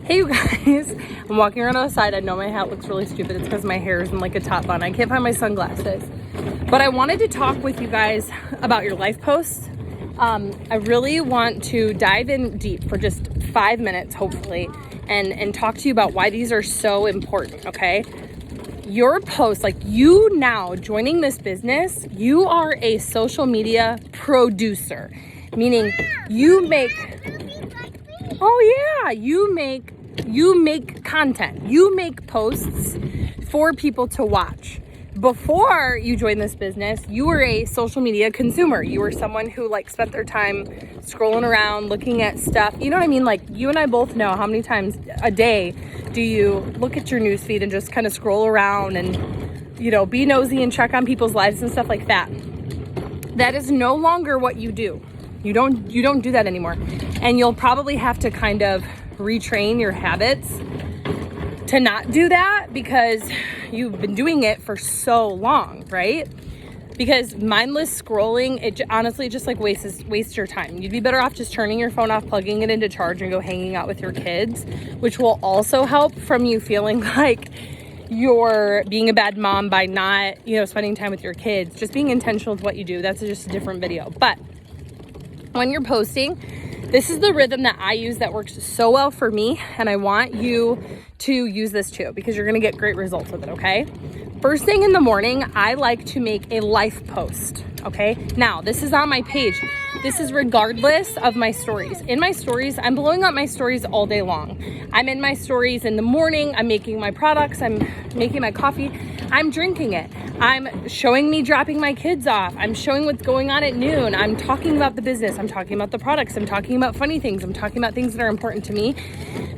Hey you guys, I'm walking around outside. I know my hat looks really stupid. It's because my hair is in like a top bun. I can't find my sunglasses. But I wanted to talk with you guys about your life posts. I really want to dive in deep for just 5 minutes, hopefully, and talk to you about why these are so important, okay? Your posts, like you now joining this business, you are a social media producer, meaning you make, you make content, you make posts for people to watch. Before you joined this business, you were a social media consumer. You were someone who like spent their time scrolling around, looking at stuff. You know what I mean? Like you and I both know how many times a day do you look at your newsfeed and just kind of scroll around and, you know, be nosy and check on people's lives and stuff like that. That is no longer what you do. You don't do that anymore. And you'll probably have to kind of retrain your habits to not do that because you've been doing it for so long, right? Because mindless scrolling, it honestly just like wastes your time. You'd be better off just turning your phone off, plugging it into charge, and go hanging out with your kids, which will also help from you feeling like you're being a bad mom by not, you know, spending time with your kids. Just being intentional with what you do. That's just a different video. But when you're posting, this is the rhythm that I use that works so well for me, and I want you to use this too because you're gonna get great results with it, okay? First thing in the morning, I like to make a life post, okay? Now, this is on my page. This is regardless of my stories. In my stories, I'm blowing up my stories all day long. I'm in my stories in the morning, I'm making my products, I'm making my coffee, I'm drinking it. I'm showing me dropping my kids off. I'm showing what's going on at noon. I'm talking about the business. I'm talking about the products. I'm talking about funny things. I'm talking about things that are important to me.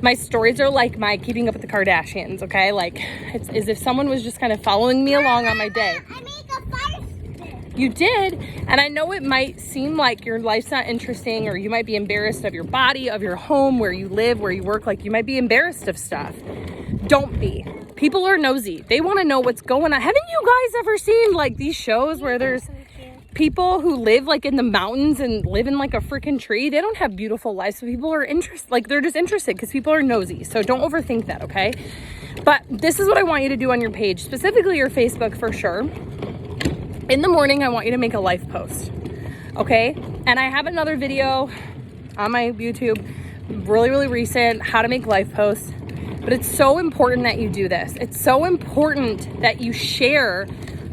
My stories are like my keeping up with the Kardashians, okay? Like it's as if someone was just kind of following me along on my day. I made a fire stick. You did, and I know it might seem like your life's not interesting, or you might be embarrassed of your body, of your home, where you live, where you work. Like you might be embarrassed of stuff. Don't be. People are nosy. They want to know what's going on. Haven't you guys ever seen like these shows where there's people who live like in the mountains and live in like a freaking tree? They don't have beautiful lives. So people are interested, like they're just interested because people are nosy. So don't overthink that, okay? But this is what I want you to do on your page, specifically your Facebook for sure. In the morning, I want you to make a life post, okay? And I have another video on my YouTube, really recent, how to make life posts. But it's so important that you do this. It's so important that you share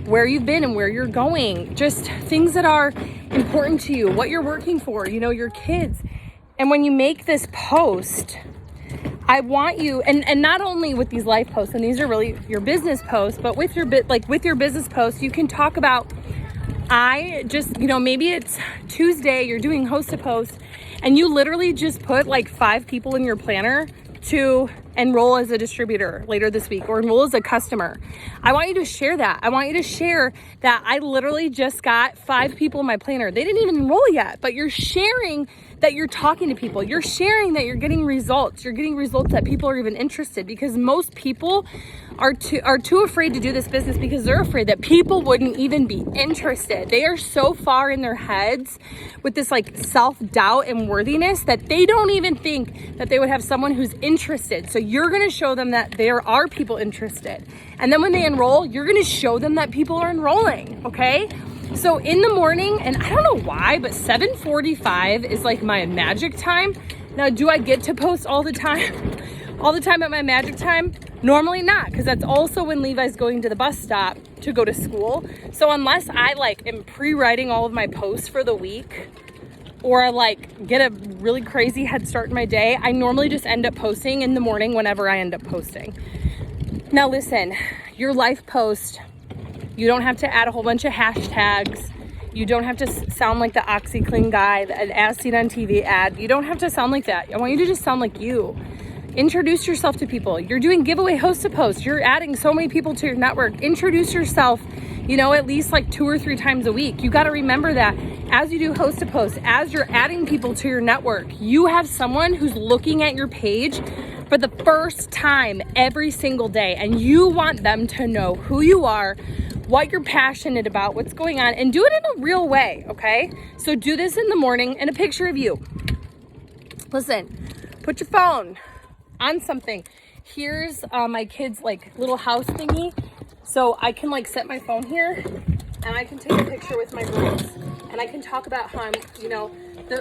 where you've been and where you're going. Just things that are important to you, what you're working for, you know, your kids. And when you make this post, I want you, and not only with these life posts, and these are really your business posts, but with your business posts, you can talk about, maybe it's Tuesday, you're doing host a post, and you literally just put like 5 people in your planner to enroll as a distributor later this week or enroll as a customer. I want you to share that. I want you to share that I literally just got 5 people in my planner. They didn't even enroll yet, but you're sharing that you're talking to people. You're sharing that you're getting results. You're getting results that people are even interested, because most people are too afraid to do this business because they're afraid that people wouldn't even be interested. They are so far in their heads with this like self-doubt and worthiness that they don't even think that they would have someone who's interested. So you're going to show them that there are people interested. And then when they enroll, you're going to show them that people are enrolling, okay? So in the morning, and I don't know why, but 7:45 is like my magic time. Now, do I get to post all the time? All the time at my magic time? Normally not, because that's also when Levi's going to the bus stop to go to school. So unless I like am pre-writing all of my posts for the week, or like get a really crazy head start in my day, I normally just end up posting in the morning whenever I end up posting. Now listen, your life post, you don't have to add a whole bunch of hashtags. You don't have to sound like the OxyClean guy, an as seen on TV ad. You don't have to sound like that. I want you to just sound like you. Introduce yourself to people. You're doing giveaway host to post. You're adding so many people to your network. Introduce yourself, you know, at least like 2 or 3 times a week. You got to remember that as you do host to post, as you're adding people to your network, you have someone who's looking at your page for the first time every single day, and you want them to know who you are, what you're passionate about, what's going on, and do it in a real way, okay? So do this in the morning and a picture of you. Listen, put your phone on something. Here's my kid's like little house thingy. So I can like set my phone here and I can take a picture with my girls. And I can talk about how I'm, you know,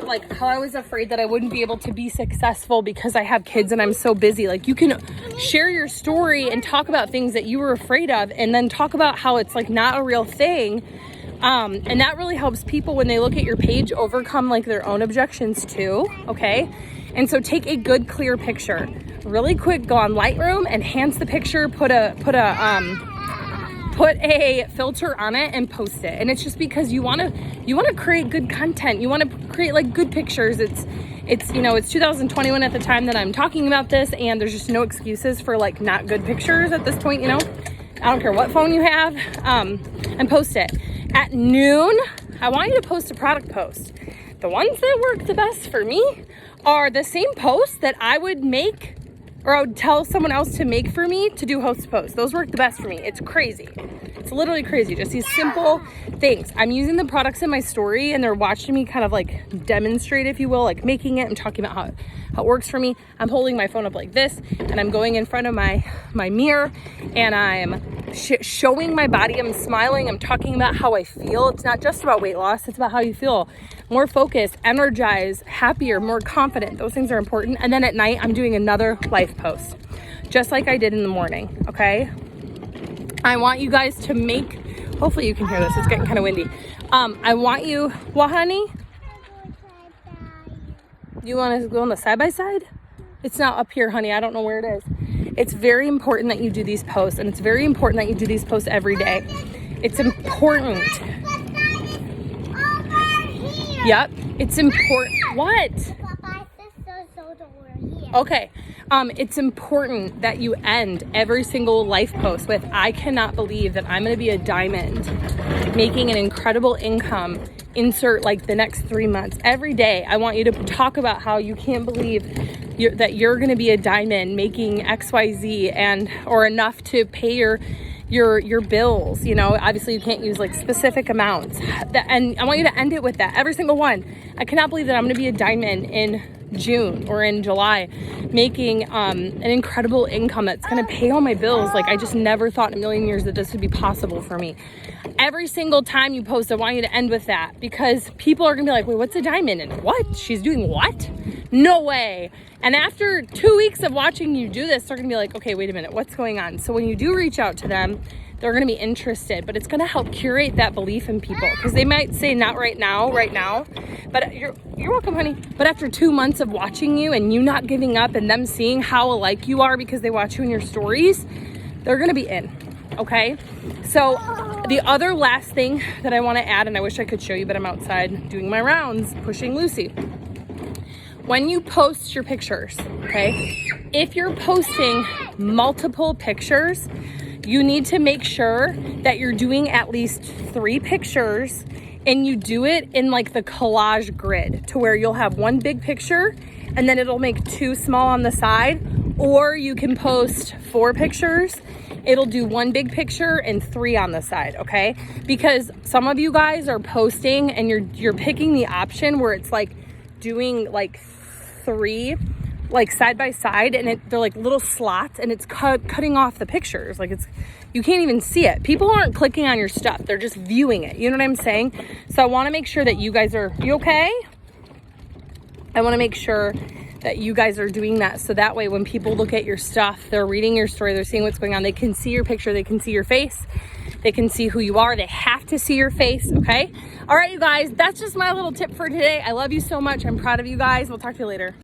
like how I was afraid that I wouldn't be able to be successful because I have kids and I'm so busy. Like you can share your story and talk about things that you were afraid of and then talk about how it's like not a real thing. And that really helps people when they look at your page overcome like their own objections too, okay? And so take a good clear picture. Really quick, go on Lightroom, enhance the picture, put a filter on it and post it. And it's just because you want to create good content. You want to create like good pictures. It's you know, it's 2021 at the time that I'm talking about this, and there's just no excuses for like not good pictures at this point, you know. I don't care what phone you have, and post it. At noon, I want you to post a product post. The ones that work the best for me are the same posts that I would make or I would tell someone else to make for me to do host to post. Those work the best for me. It's crazy. It's literally crazy. Just these simple things. I'm using the products in my story and they're watching me kind of like demonstrate, if you will, like making it and talking about how it works for me. I'm holding my phone up like this and I'm going in front of my mirror and I'm showing my body. I'm smiling. I'm talking about how I feel. It's not just about weight loss. It's about how you feel. More focused, energized, happier, more confident. Those things are important. And then at night, I'm doing another life post, just like I did in the morning, okay? I want you guys to make, hopefully you can hear this, it's getting kind of windy. I want you, what honey? You want to go on the side-by-side? It's not up here, honey. I don't know where it is. It's very important that you do these posts, and it's very important that you do these posts every day. It's important. Yep, it's important. What? Okay, it's important that you end every single life post with, I cannot believe that I'm gonna be a diamond, making an incredible income, insert like the next 3 months. Every day, I want you to talk about how you can't believe that you're gonna be a diamond, making XYZ and or enough to pay your bills. You know, obviously you can't use like specific amounts. And I want you to end it with that, every single one. I cannot believe that I'm gonna be a diamond in June or in July, making an incredible income that's gonna pay all my bills. Like I just never thought in a million years that this would be possible for me. Every single time you post, I want you to end with that, because people are gonna be like, wait, what's a diamond? And what? She's doing what? No way. And after 2 weeks of watching you do this, they're gonna be like, okay, wait a minute, what's going on? So when you do reach out to them, they're gonna be interested, but it's gonna help curate that belief in people, because they might say not right now, but you're welcome, honey. But after 2 months of watching you and you not giving up and them seeing how alike you are because they watch you in your stories, they're gonna be in, okay? So the other last thing that I wanna add, and I wish I could show you, but I'm outside doing my rounds, pushing Lucy. When you post your pictures, okay, if you're posting multiple pictures, you need to make sure that you're doing at least 3 pictures, and you do it in like the collage grid, to where you'll have one big picture and then it'll make 2 small on the side, or you can post 4 pictures. It'll do 1 big picture and 3 on the side, okay? Because some of you guys are posting and you're picking the option where it's like doing like 3 like side by side, and they're like little slots, and it's cutting off the pictures. Like you can't even see it. People aren't clicking on your stuff, they're just viewing it. You know what I'm saying? So I want to make sure that you guys are, you okay? I want to make sure that you guys are doing that, so that way when people look at your stuff, they're reading your story, they're seeing what's going on, they can see your picture, they can see your face, they can see who you are. They have to see your face, okay? All right, you guys, that's just my little tip for today. I love you so much. I'm proud of you guys. We'll talk to you later.